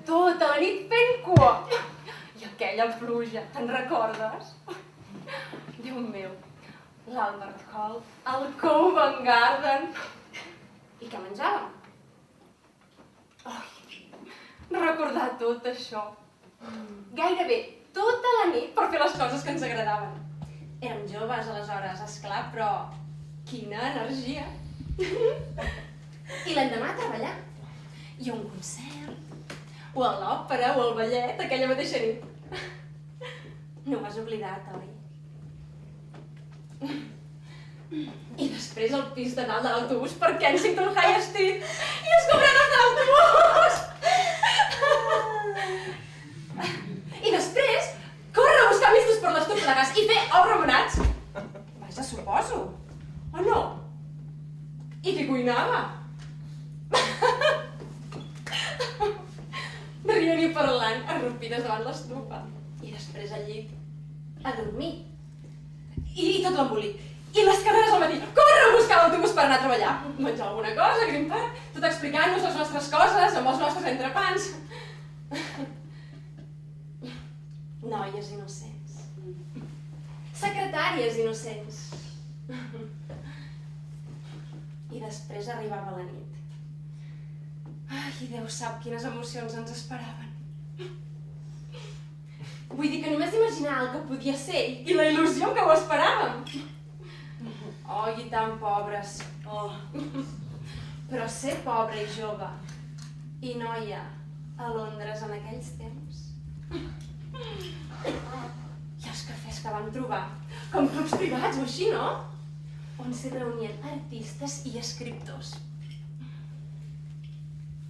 tota la nit fent cua. I aquella pluja, te'n recordes? Déu meu, l'Albert Hall, el Covent Garden... I què menjàvem? Recordar tot això. Gairebé tota la nit per fer les coses que ens agradaven. Érem joves aleshores, esclar, però quina energia! I l'endemà a treballar. I a un concert, o a l'òpera, o al ballet, aquella mateixa nit. No ho has oblidat, oi? I després al pis de dalt de l'autobús per Kensington High Street i els cobradors de l'autobús! I després, córrer a buscar mistos per les toplegues i fer ous remenats. Vaja, suposo. O no? I qui cuinava? Rient i parlant, arrupides davant l'estufa. I després al llit, a dormir. I tot l'embolic. I les carreres al matí. Córrer a buscar l'autobús per anar a treballar. Menjar alguna cosa, grimpar, tot explicant-nos les nostres coses amb els nostres entrepans. Noies innocents. Secretàries innocents. I després arribava la nit. Ai, Déu sap quines emocions ens esperaven. Vull dir que només imaginar el que podia ser i la il·lusió que ho esperàvem. Oh, i tan pobres. Oh. Però ser pobra i jove i noia a Londres en aquells temps. I els cafès que vam trobar, com clubs privats o així, no? On s'hi reunien artistes i escriptors.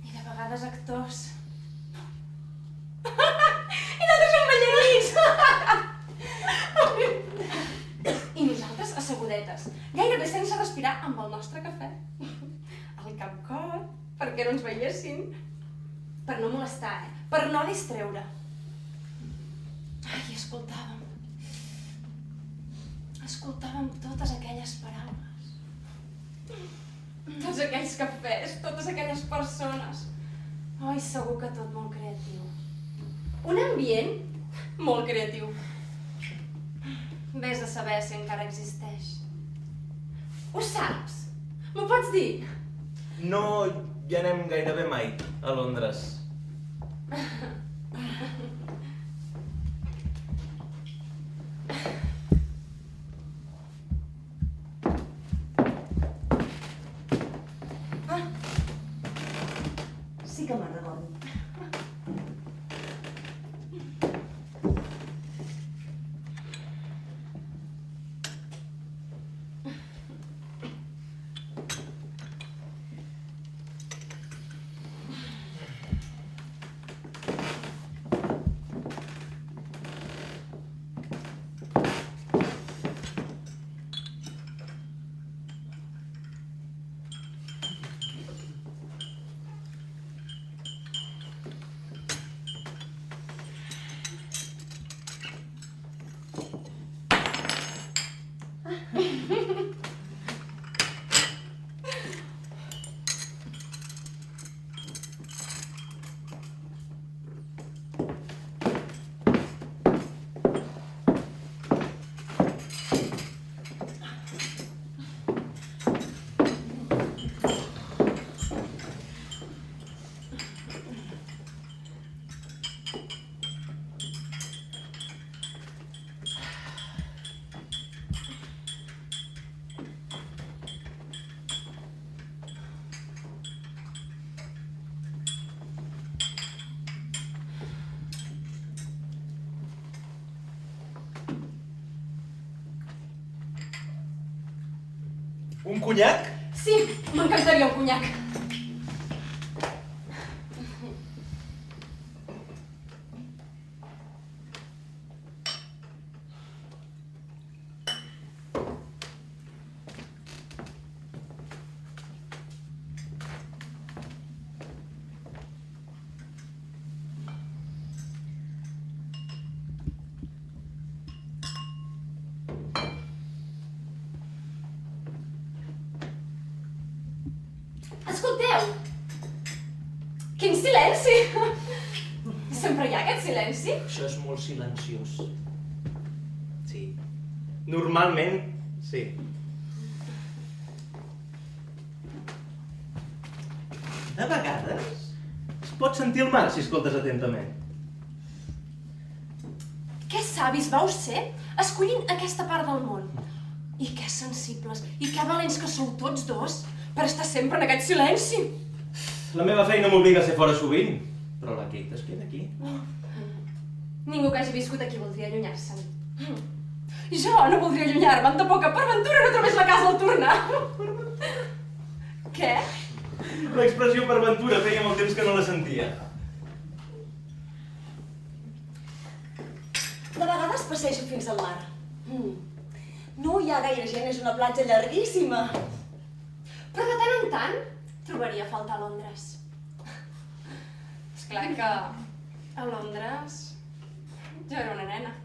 I de vegades actors. I d'altres són ballarins! I nosaltres assegudetes, gairebé sense respirar amb el nostre cafè. Al capcot, perquè no ens veiessin. Per no molestar, per no distreure. Ai, escoltàvem. Escoltàvem totes aquelles paraules. Tots aquells cafès, totes aquelles persones. Ai, segur que tot molt creatiu. Un ambient molt creatiu. Vés a saber si encara existeix. Ho saps? M'ho pots dir? No hi anem gairebé mai, a Londres. Sí que me'n recordo. Un conyac? Sí, m'encantaria un conyac. Escolteu! Quin silenci! Sempre hi ha aquest silenci? Això és molt silenciós. Sí. Normalment, sí. De vegades es pot sentir el mar si escoltes atentament. Que savis vau ser escollint aquesta part del món. I que sensibles, i que valents que sou tots dos per estar sempre en aquest silenci. La meva feina m'obliga a ser fora sovint, però la Kate es queda aquí. Ningú que hagi viscut aquí voldria allunyar-se'n. Jo no voldria allunyar-me'n, tampoc que per ventura no trobés la casa al tornar. Què? L'expressió per ventura feia molt temps que no la sentia. De vegades passejo fins al mar. No hi ha gaire gent, és una platja llarguíssima. Però de tant en tant trobaria a faltar Londres. Esclar que a Londres jo era una nena.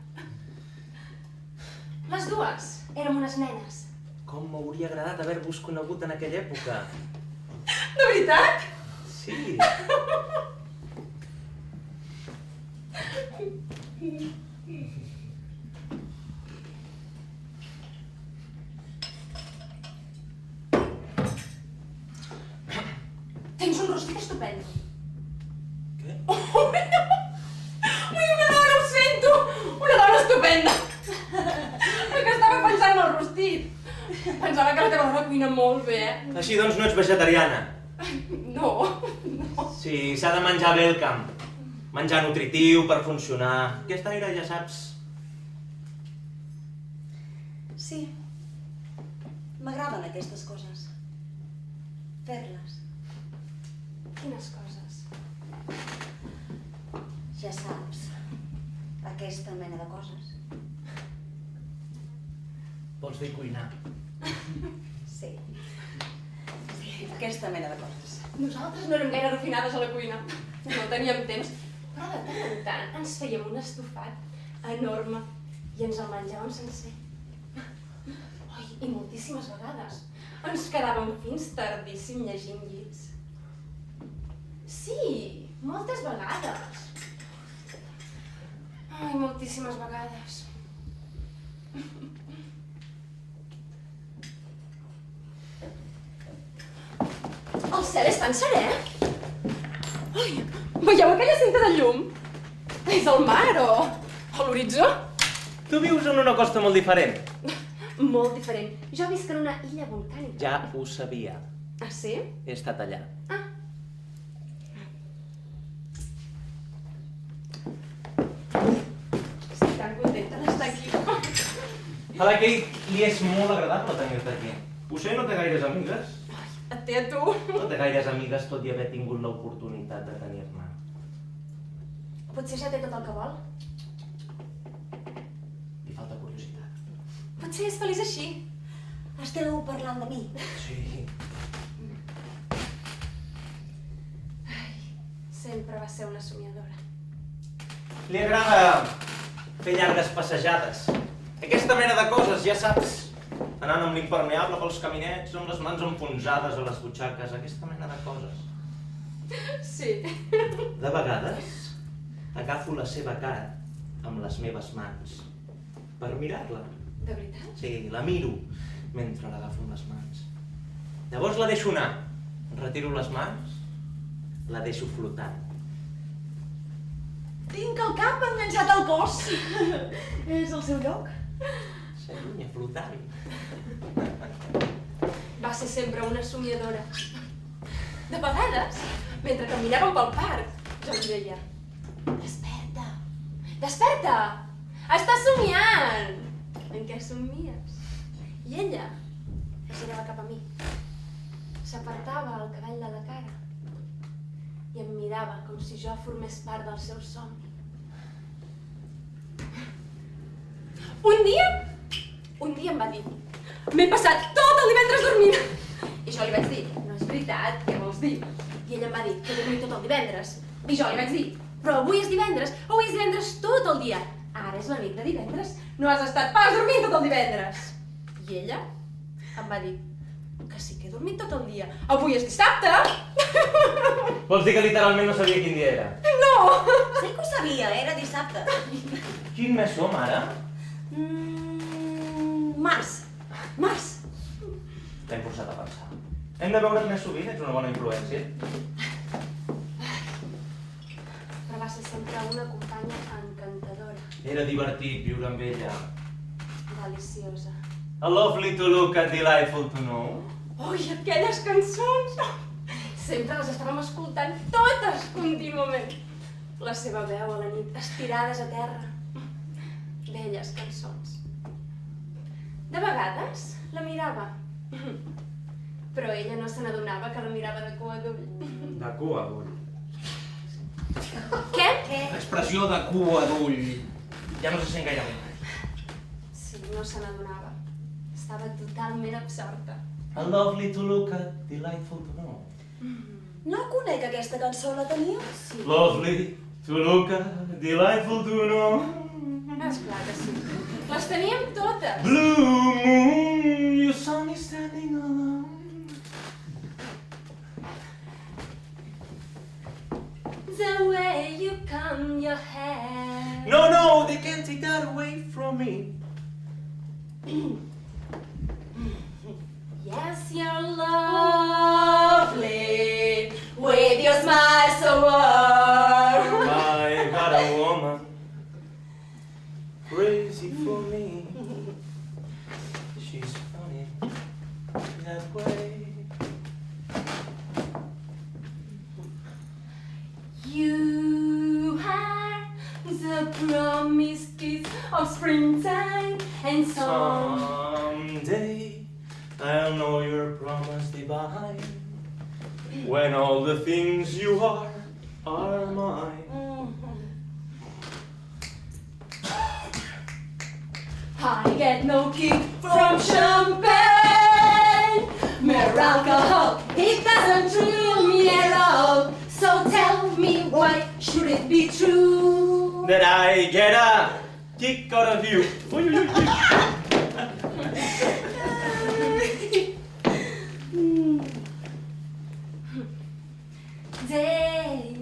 Les dues érem unes nenes. Com m'hauria agradat haver-vos conegut en aquella època. De veritat? Sí. Tens un rostit estupend. Què? Ui, una dona, ho sento! Una dona estupenda! Que estava pensant en el rostit. Pensava que la teva dona cuina molt bé, Així doncs no ets vegetariana. No. Sí, s'ha de menjar bé el camp. Menjar nutritiu per funcionar. Aquest aire ja saps. Sí. M'agraden aquestes coses. Fer-les. Quines coses? Ja saps. Aquesta mena de coses. Vols dir cuinar? Sí. Sí, aquesta mena de coses. Nosaltres no érem gaire refinades a la cuina. No teníem temps. Però de tant en tant ens fèiem un estofat enorme i ens el menjàvem sencer. Oi, i moltíssimes vegades ens quedàvem fins tardíssim llegint llits. Sí, moltes vegades. Ai, moltíssimes vegades. El cel és tan serè. Ai, veieu aquella cinta de llum? És el mar o l'horitzó? Tu vius en una costa molt diferent. Molt diferent. Jo visc en una illa volcànica. Ja ho sabia. Ah, sí? He estat allà. Ah. Estic tan contenta d'estar aquí. A la Kate li és molt agradable tenir-te aquí. Potser no té gaires amigues. Et té a tu. No té gaires amigues tot i haver tingut l'oportunitat de tenir-ne. Potser ja té tot el que vol. Li falta curiositat. Potser és feliç així. Esteu parlant de mi. Sí. Sempre va ser una somiadora. Li agrada fer llargues passejades. Aquesta mena de coses, ja saps. Anant amb l'impermeable pels caminets, amb les mans enfonsades a les butxaques, aquesta mena de coses. Sí. De vegades, agafo la seva cara amb les meves mans per mirar-la. De veritat? Sí, la miro mentre l'agafo amb les mans. Llavors la deixo anar. Retiro les mans, la deixo flotant. Tinc el cap enganxat al cos. És el seu lloc? S'allunya flotant. Va ser sempre una somiadora. De vegades, mentre caminàvem pel parc, jo li deia: desperta, desperta, estàs somiant. En què somies? I ella es girava cap a mi, s'apartava el cabell de la cara i em mirava com si jo formés part del seu somni. Un dia em va dir: m'he passat tot el divendres dormint. I jo li vaig dir: no és veritat, què vols dir? I ella em va dir que dormia tot el divendres. I jo li vaig dir: però avui és divendres tot el dia. Ara és la nit de divendres, no has estat pas dormint tot el divendres. I ella em va dir: Que sí que he dormit tot el dia. Avui és dissabte! Vols dir que literalment no sabia quin dia era? No! Sí que ho sabia, era dissabte. Quin mes som, ara? Març. Març. T'hem forçat a pensar. Hem de veure't més sovint, ets una bona influència. Però va ser sempre una companya encantadora, Era divertit viure amb ella. deliciosa. A lovely to look at, delightful to know. Ui, aquelles cançons! Sempre les estàvem escoltant totes contínuament. La seva veu a la nit, estirades a terra. Belles cançons. De vegades la mirava, però ella no se n'adonava que la mirava de cua d'ull. De cua d'ull. Què? Expressió de cua d'ull. Ja no se sent gaire bé. Sí, no se n'adonava. Estava totalment absorta. A lovely to look at, delightful to know. No conec aquesta cançó, la teniu? Sí, Lovely to look at, delightful to know. esclar que sí. Les teníem totes. Blue moon, your sun is standing alone. The way you comb your hair. No, they can't take that away from me. Yes, you're lovely, with your smile so warm. I got a woman crazy for me. She's funny that way. You are the promised kiss of springtime and song. Someday I'll know your promise divine, when all the things you are mine. I get no kick from champagne, mere alcohol, it doesn't thrill me at all. So tell me, why should it be true? That I get a kick out of you. They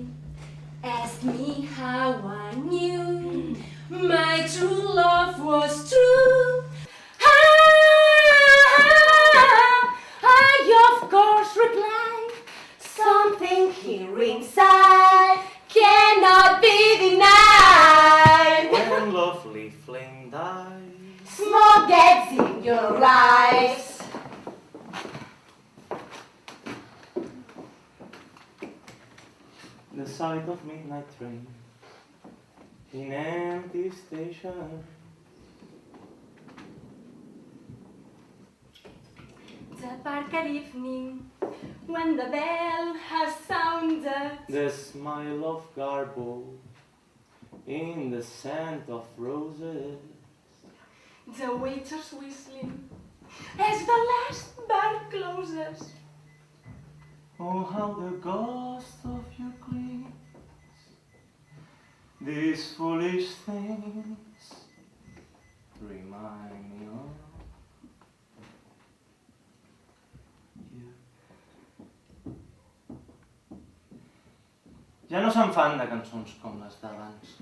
asked me how I knew my true love was true. I of course replied, something here inside cannot be denied. When lovely flame dies, Smoke gets in your eyes. the sight of midnight train in empty station. The park at evening, when the bell has sounded. The smile of Garbo in the scent of roses. The waiters whistling as the last bar closes. Oh, how the ghost of you clings, these foolish things remind me of you. Ja no se'n fan de cançons com les d'abans.